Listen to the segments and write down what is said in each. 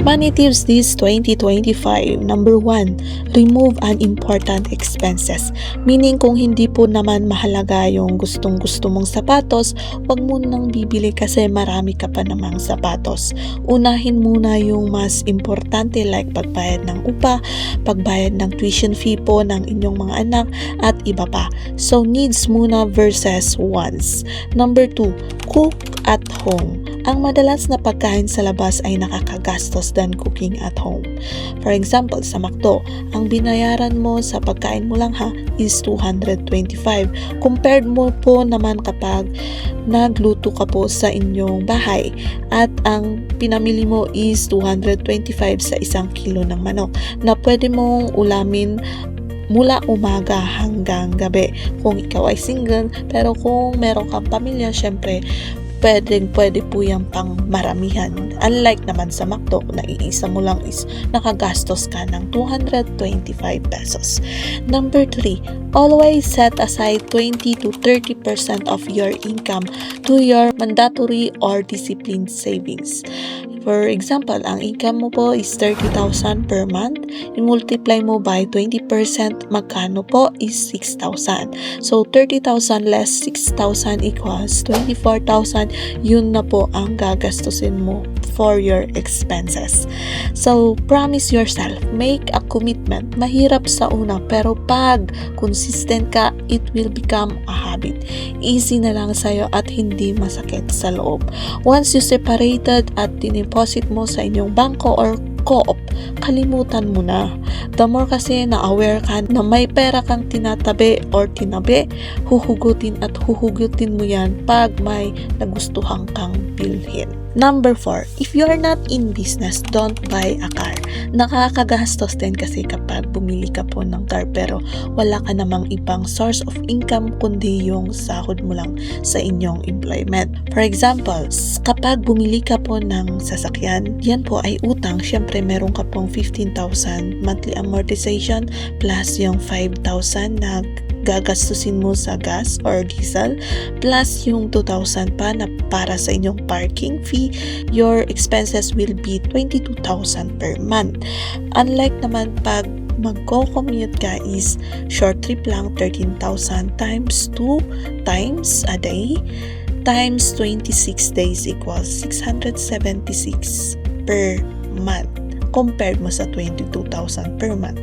Money tips this 2025. Number 1, remove unimportant expenses. Meaning kung hindi po naman mahalaga yung gustong-gusto mong sapatos, wag mo nang bibili kasi marami ka pa namang sapatos. Unahin muna yung mas importante like pagbayad ng upa, pagbayad ng tuition fee po ng inyong mga anak at iba pa. So needs muna versus wants. Number 2, cook at home. Ang madalas na pagkain sa labas ay nakakagastos than cooking at home. For example, sa McDo, ang binayaran mo sa pagkain mo lang is 225. Compared mo po naman kapag nagluto ka po sa inyong bahay at ang pinamili mo is 225 sa 1 kilo ng manok na pwede mong ulamin mula umaga hanggang gabi kung ikaw ay single. Pero kung meron kang pamilya, syempre pwede po yung pang maramihan. Unlike naman sa McDo, na iisa mo lang is nakagastos ka ng 225 pesos. Number 3, always set aside 20 to 30% of your income to your mandatory or disciplined savings. For example, ang income mo po is 30,000 per month. I-multiply mo by 20%, magkano po is 6,000. So, 30,000 less 6,000 equals 24,000. Yun na po ang gagastusin mo for your expenses. So, promise yourself, make a commitment. Mahirap sa una, pero pag consistent ka, it will become a habit. Easy na lang sa'yo at hindi masakit sa loob. Once you separated at dineposit mo sa inyong bangko or co-op, kalimutan mo na. The more kasi na-aware ka na may pera kang tinatabi or tinabi, huhugutin mo yan pag may nagustuhan kang bilhin. Number 4, if you are not in business, don't buy a car. Nakakagastos din kasi kapag bumili ka po ng car pero wala ka namang ibang source of income kundi yung sahod mo lang sa inyong employment. For example, kapag bumili ka po ng sasakyan, yan po ay utang. Syempre meron ka pong 15,000 monthly amortization plus yung 5,000 na gagastusin mo sa gas or diesel plus yung 2,000 pa na para sa inyong parking fee. Your expenses will be 22,000 per month. Unlike naman pag magko-commute ka is short trip lang, 13,000 times 2 times a day times 26 days equals 676 per month compared mo sa 22,000 per month.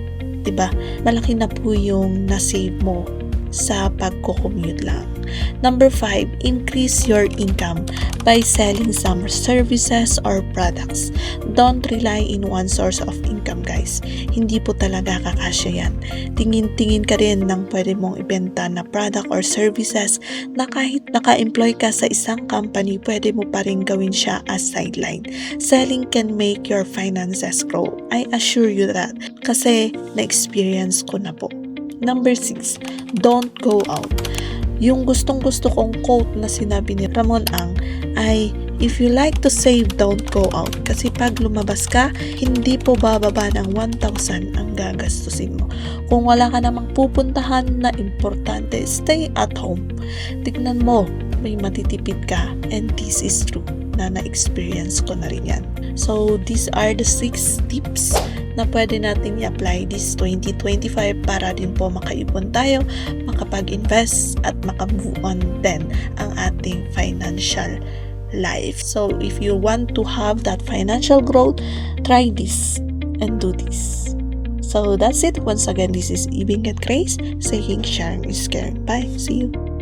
Diba? Malaki na po yung na-save mo sa pagko-commute lang. Number 5, increase your income by selling some services or products. Don't rely in one source of income, guys. Hindi po talaga kakasya yan. Tingin-tingin ka rin ng pwede mong ibenta na product or services na kahit naka-employ ka sa isang company, pwede mo pa rin gawin siya as sideline. Selling can make your finances grow. I assure you that. Kasi na-experience ko na po. Number 6, don't go out. Yung gustong-gusto kong quote na sinabi ni Ramon Ang ay, if you like to save, don't go out. Kasi pag lumabas ka, hindi po bababa ng 1,000 ang gagastusin mo. Kung wala ka namang pupuntahan na importante, stay at home. Tignan mo, may matitipid ka. And this is true na na-experience ko na rin yan. So, these are the 6 tips na pwede nating i-apply this 2025 para din po makaipon tayo, makapag-invest at makamove on din ang ating financial life. So, if you want to have that financial growth, try this and do this. So, that's it. Once again, this is Ibing and Grace saying sharing is caring. Bye. See you.